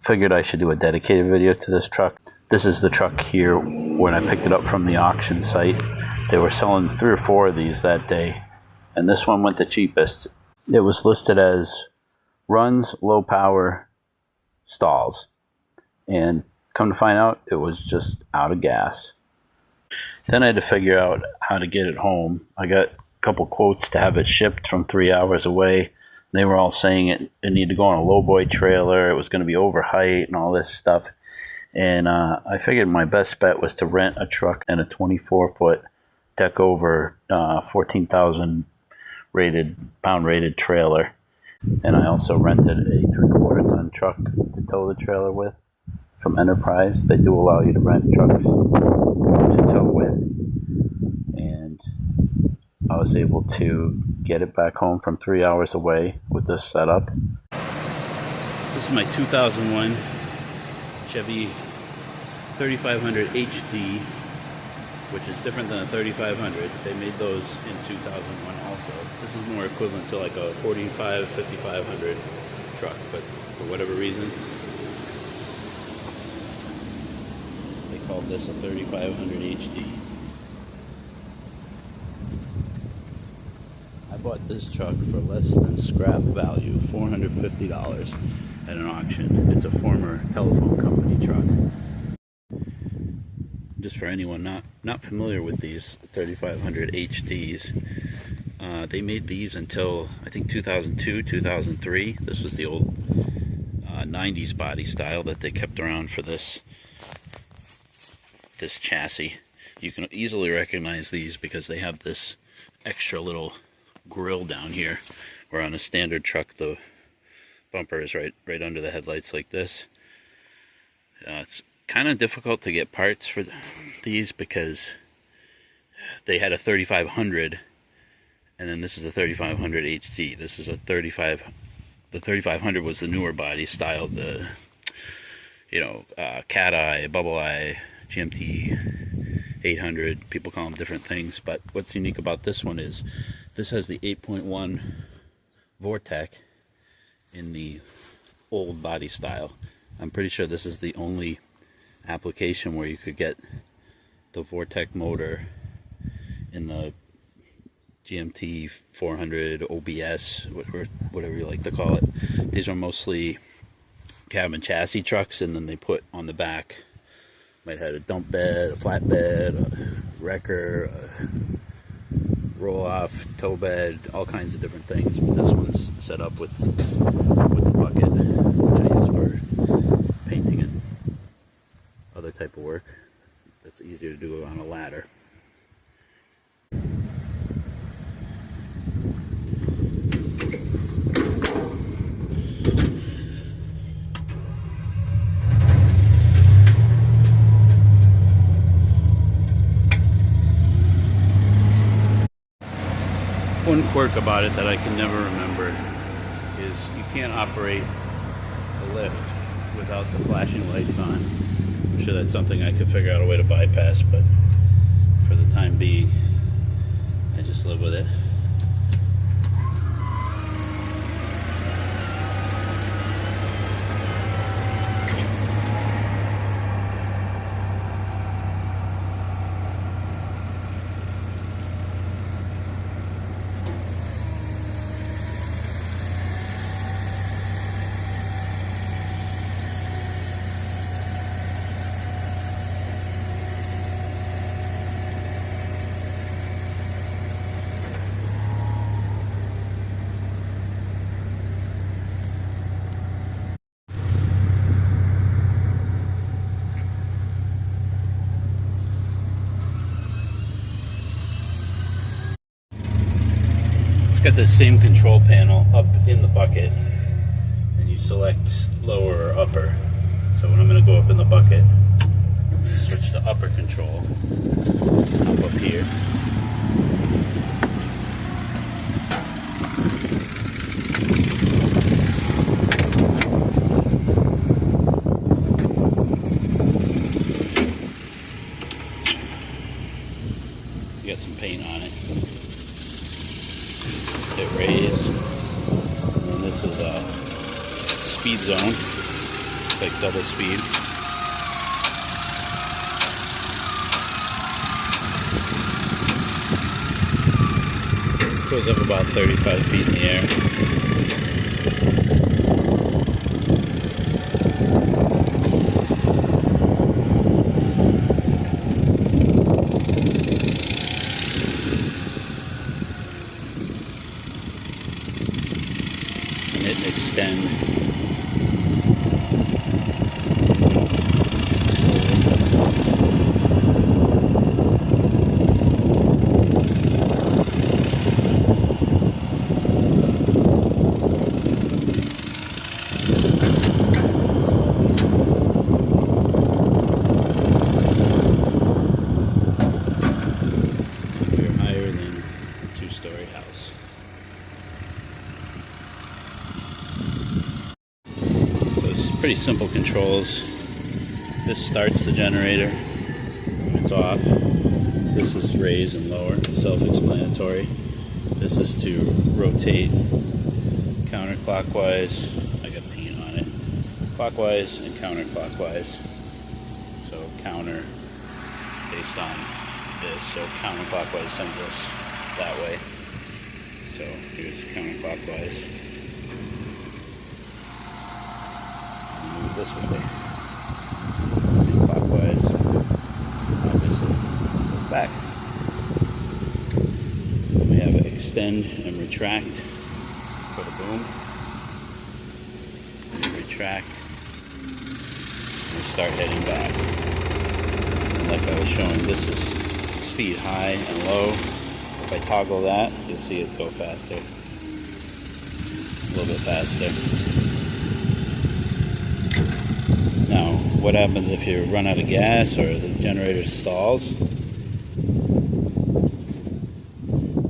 figured I should do a dedicated video to this truck. This is the truck here when I picked it up from the auction site. They were selling 3 or 4 of these that day, and this one went the cheapest. It was listed as runs low power, stalls, and come to find out it was just out of gas. Then I had to figure out how to get it home. I got a couple quotes to have it shipped from 3 hours away. They were all saying it needed to go on a lowboy trailer, it was going to be over height and all this stuff. And I figured my best bet was to rent a truck and a 24-foot deck over 14,000 pound rated trailer. And I also rented a 3/4 ton truck to tow the trailer with from Enterprise. They do allow you to rent trucks to tow with. And I was able to get it back home from 3 hours away with this setup. This is my 2001 Chevy 3500 HD, which is different than a 3500. They made those in 2001 also. This is more equivalent to like a 45, 5500 truck, but for whatever reason, they called this a 3500 HD. I bought this truck for less than scrap value, $450 at an auction. It's a former telephone company truck. Just for anyone not familiar with these 3500 HDs, they made these until I think 2002, 2003. This was the old 90s body style that they kept around for this chassis. You can easily recognize these because they have this extra little grill down here, where on a standard truck the bumper is right under the headlights like this. It's kind of difficult to get parts for these because they had a 3500 and then this is a 3500 HD. This is a 35. The 3500 was the newer body style, the cat eye, bubble eye, GMT 800. People call them different things, but what's unique about this one is this has the 8.1 Vortec in the old body style. I'm pretty sure this is the only application where you could get the Vortec motor in the GMT 400 OBS, whatever you like to call it. These are mostly cab and chassis trucks, and then they put on the back, might have a dump bed, a flatbed, a wrecker, a roll-off, tow bed, all kinds of different things. But this one's set up with the bucket, which I use for painting and other type of work. That's easier to do on a ladder. One quirk about it that I can never remember is you can't operate the lift without the flashing lights on. I'm sure that's something I could figure out a way to bypass, but for the time being, I just live with it. Got the same control panel up in the bucket, and you select lower or upper. So when I'm going to go up in the bucket, switch to upper control, up here. You got some paint on it. It raised, and then this is a speed zone. like double speed. Goes up about 35 feet in the air. And it extend. Pretty simple controls. This starts the generator when it's off. This is raise and lower, self-explanatory. This is to rotate counterclockwise. I got paint on it. Clockwise and counterclockwise. So counter based on this. So counterclockwise sends us that way. So here's counterclockwise. Move this way. And clockwise, obviously, goes back. Then we have extend and retract for the boom. And retract. And we start heading back. And like I was showing, this is speed high and low. If I toggle that, you'll see it go faster. A little bit faster. Now, what happens if you run out of gas or the generator stalls?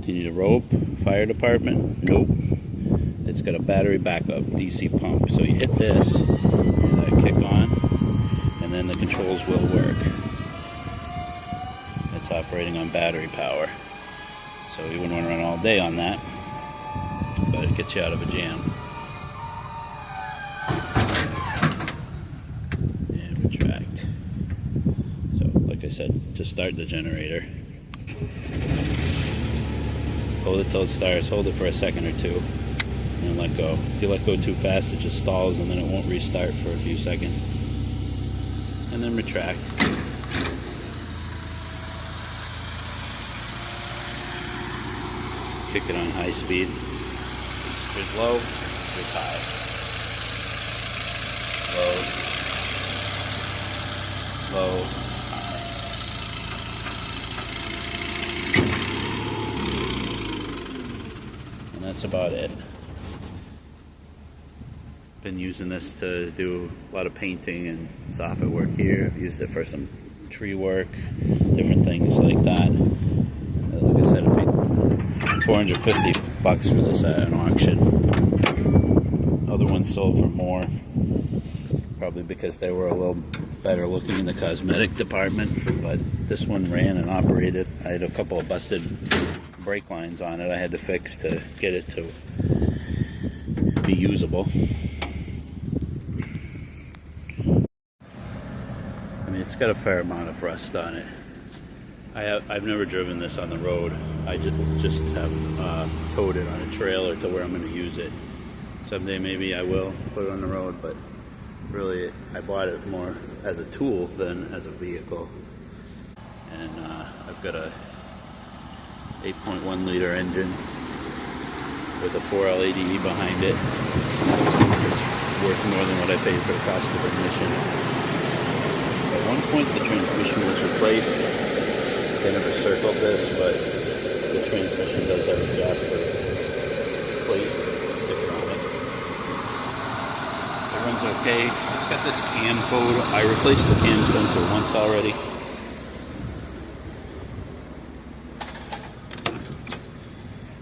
Do you need a rope? Fire department? Nope. It's got a battery backup DC pump. So you hit this, kick on, and then the controls will work. It's operating on battery power. So you wouldn't want to run all day on that, but it gets you out of a jam. Said to start the generator. Hold it till it starts, hold it for a second or two, and then let go. If you let go too fast, it just stalls and then it won't restart for a few seconds. And then retract. Kick it on high speed. There's low, there's high. Low, low. That's about it. Been using this to do a lot of painting and soffit work here. I've used it for some tree work, different things like that. Like I said, I paid $450 for this at an auction. Other ones sold for more, probably because they were a little better looking in the cosmetic department, but this one ran and operated. I had a couple of busted brake lines on it I had to fix to get it to be usable. I mean, it's got a fair amount of rust on it. I've never driven this on the road. I just have towed it on a trailer to where I'm going to use it. Someday maybe I will put it on the road, but really I bought it more as a tool than as a vehicle. And I've got a 8.1 liter engine with a 4L ADE behind it. It's worth more than what I paid for the cost of admission. At one point the transmission was replaced. They never circled this, but the transmission does have a Jasper plate sticker on it. It runs okay. It's got this cam code. I replaced the cam sensor once already.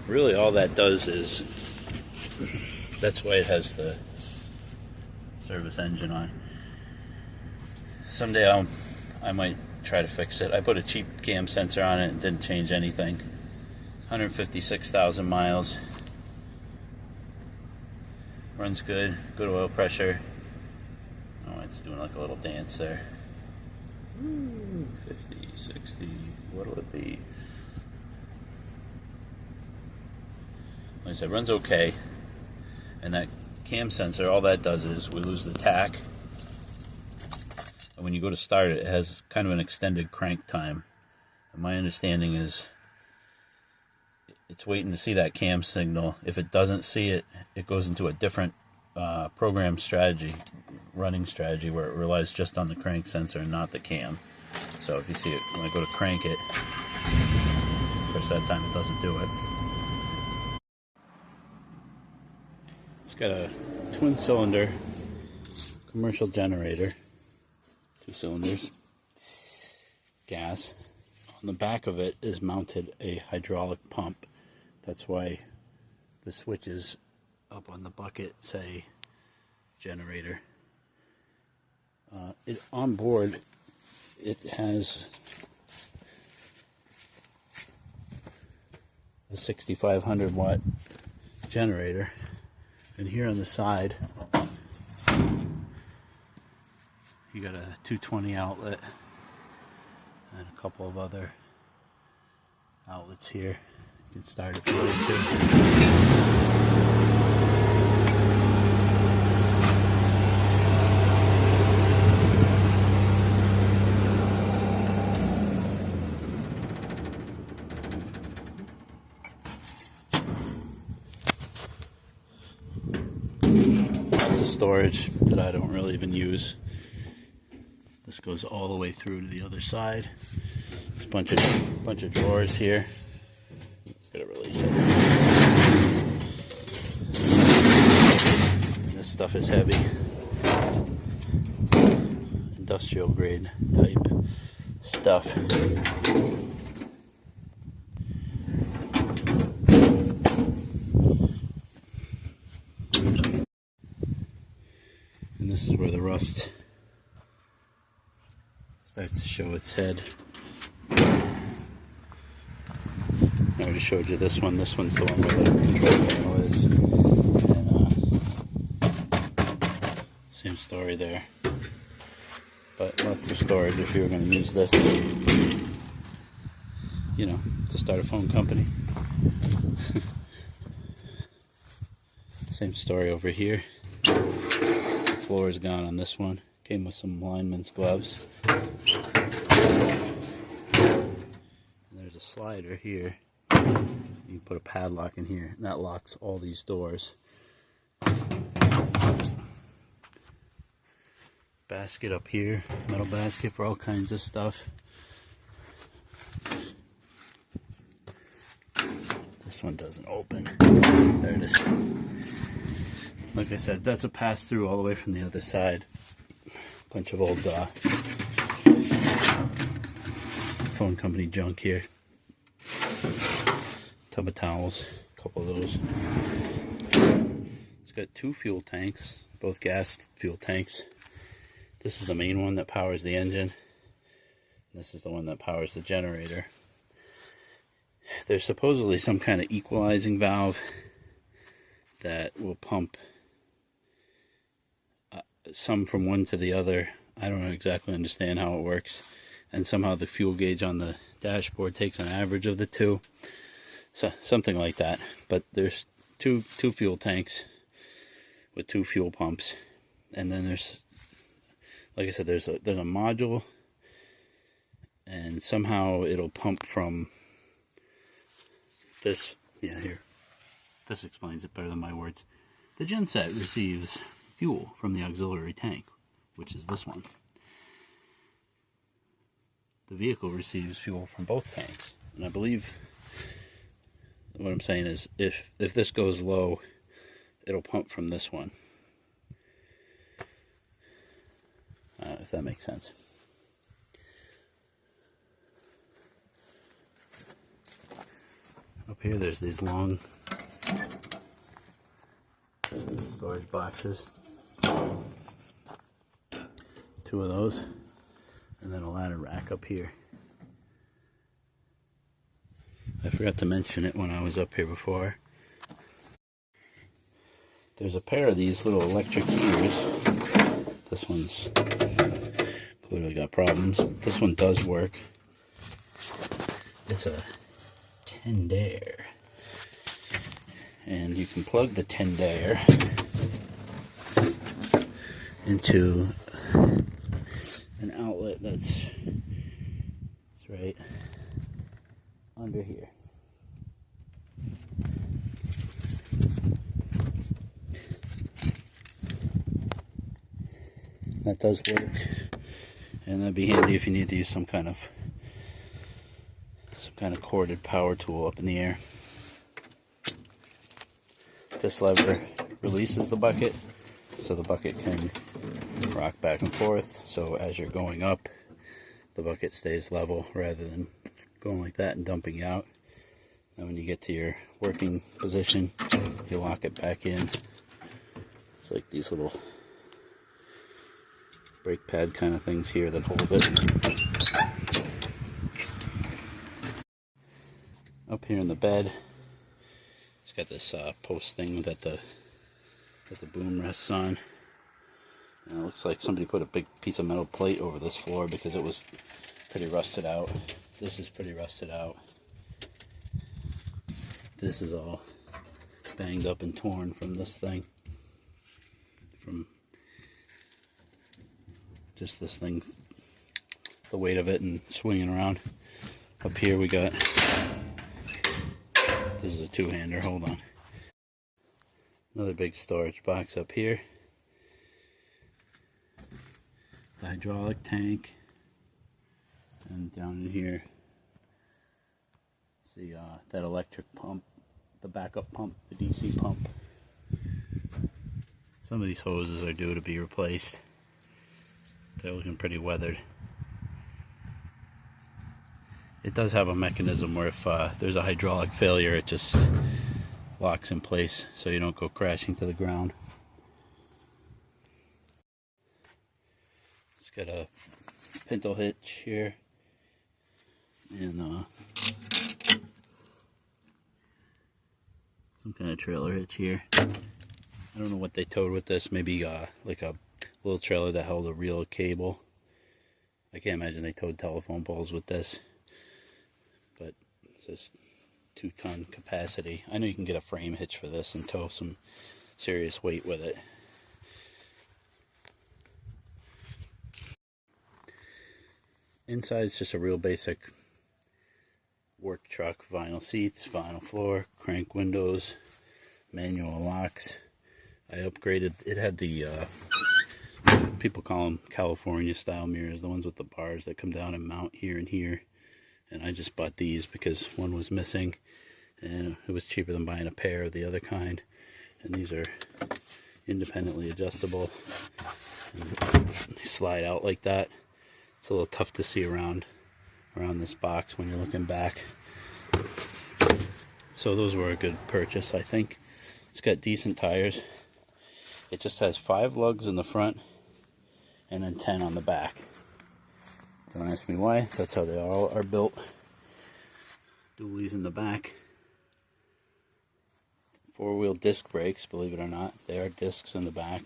Really all that does is, that's why it has the service engine on. Someday I might try to fix it. I put a cheap cam sensor on it and didn't change anything. 156,000 miles. Runs good, good oil pressure. Oh, It's doing like a little dance there. 50, 60, what'll it be? Like I said, runs okay. And that cam sensor, all that does is we lose the tach. And when you go to start it, it has kind of an extended crank time. And my understanding is it's waiting to see that cam signal. If it doesn't see it, it goes into a different program strategy, running strategy, where it relies just on the crank sensor and not the cam. So if you see it, when I go to crank it, of course that time it doesn't do it. It's got a twin cylinder commercial generator, 2 cylinders, gas. On the back of it is mounted a hydraulic pump. That's why the switches up on the bucket say generator. On board, it has a 6,500 watt generator, and here on the side you got a 220 outlet and a couple of other outlets here. You can start if you want to. Lots of storage that I don't really even use. This goes all the way through to the other side. There's a bunch of drawers here. Gotta release it. And this stuff is heavy. Industrial grade type stuff. And this is where the rust starts to show its head. I already showed you this one. This one's the one where the control panel is. And, same story there. But lots of storage if you were going to use this, you know, to start a phone company. Same story over here. The floor is gone on this one. Came with some lineman's gloves. And there's a slider here. You can put a padlock in here, and that locks all these doors. Basket up here, metal basket for all kinds of stuff. This one doesn't open. There it is. Like I said, that's a pass-through all the way from the other side. Bunch of old phone company junk here. Tub of towels, a couple of those. It's got 2 fuel tanks, both gas fuel tanks. This is the main one that powers the engine. This is the one that powers the generator. There's supposedly some kind of equalizing valve that will pump some from one to the other. I don't exactly understand how it works. And somehow the fuel gauge on the dashboard takes an average of the two. So something like that. But there's two fuel tanks with 2 fuel pumps, and then there's, like I said, there's a module, and somehow it'll pump from this. Yeah, here. This explains it better than my words. The genset receives fuel from the auxiliary tank, which is this one. The vehicle receives fuel from both tanks, and I believe what I'm saying is if this goes low, it'll pump from this one. If that makes sense. Up here there's these long storage boxes. 2 of those, and then a ladder rack up here. I forgot to mention it when I was up here before. There's a pair of these little electric heaters This one's clearly got problems. This one does work. It's a Tendaire. And you can plug the Tendaire into an outlet that's right under here. That does work, and that'd be handy if you need to use some kind of corded power tool up in the air. This lever releases the bucket, so the bucket can rock back and forth. So as you're going up, the bucket stays level rather than going like that and dumping out. And when you get to your working position, you lock it back in. It's like these little brake pad kind of things here that hold it. Up here in the bed, it's got this post thing that the boom rests on. And it looks like somebody put a big piece of metal plate over this floor because it was pretty rusted out. This is pretty rusted out. This is all banged up and torn from this thing. From just this thing, the weight of it and swinging around. Up here we got, this is a two-hander, hold on. Another big storage box up here. The hydraulic tank. And down in here, see that electric pump, the backup pump, the DC pump. Some of these hoses are due to be replaced. They're looking pretty weathered. It does have a mechanism where if there's a hydraulic failure, it just locks in place so you don't go crashing to the ground. It's got a pintle hitch here and some kind of trailer hitch here. I don't know what they towed with this. Maybe like a little trailer that held a reel of cable. I can't imagine they towed telephone poles with this. But it's just 2-ton capacity. I know you can get a frame hitch for this and tow some serious weight with it. Inside it's just a real basic work truck. Vinyl seats, vinyl floor, crank windows, manual locks. I upgraded, it had the, people call them California style mirrors, the ones with the bars that come down and mount here and here. And I just bought these because one was missing and it was cheaper than buying a pair of the other kind. And these are independently adjustable. And they slide out like that. It's a little tough to see around this box when you're looking back. So those were a good purchase, I think. It's got decent tires. It just has 5 lugs in the front and then 10 on the back. Don't ask me why, that's how they all are built. Dualies in the back. 4-wheel disc brakes, believe it or not. There are discs in the back.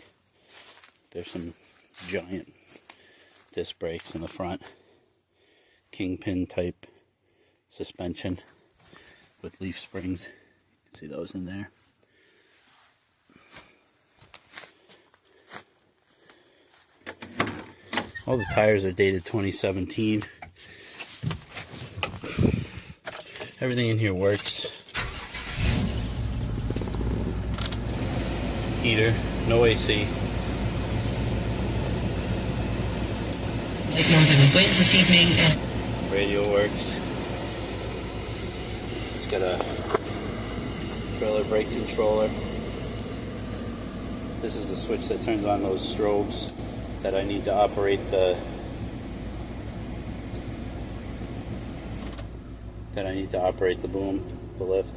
There's some giant disc brakes in the front. Kingpin type suspension with leaf springs. You can see those in there. All the tires are dated 2017. Everything in here works. Heater, no AC. Radio works. It's got a trailer brake controller. This is the switch that turns on those strobes that I need to operate the boom, the lift.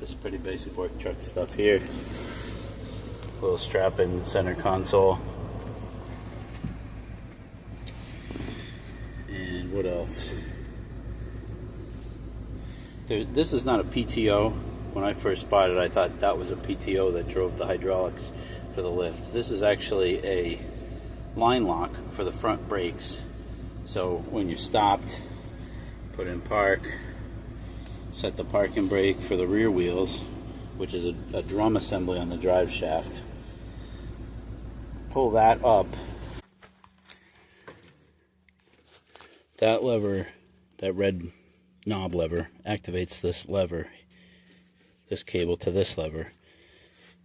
Just pretty basic work truck stuff here. Little strap-in center console. And what else? This is not a PTO. when I first bought it, I thought that was a PTO that drove the hydraulics for the lift. This is actually a line lock for the front brakes. So when you stopped, put in park, set the parking brake for the rear wheels, which is a drum assembly on the drive shaft. Pull that up. That lever, that red knob lever, activates this lever, this cable to this lever,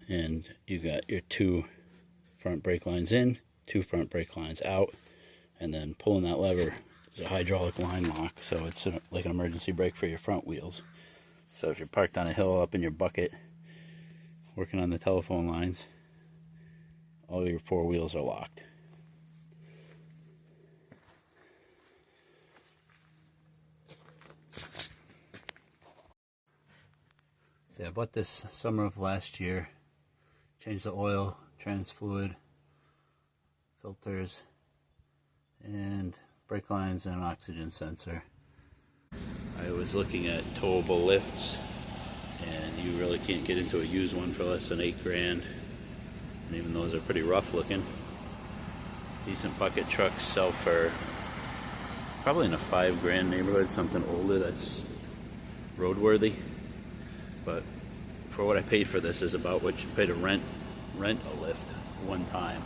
and you got your 2 front brake lines in, 2 front brake lines out, and then pulling that lever is a hydraulic line lock, so it's like an emergency brake for your front wheels. So if you're parked on a hill up in your bucket, working on the telephone lines, all your 4 wheels are locked. So I bought this summer of last year, changed the oil, trans fluid, filters, and brake lines and an oxygen sensor. I was looking at towable lifts, and you really can't get into a used one for less than $8 grand. And even those are pretty rough looking. Decent bucket trucks sell for probably in a $5 grand neighborhood, something older that's roadworthy. But for what I paid for this is about what you pay to rent a lift one time.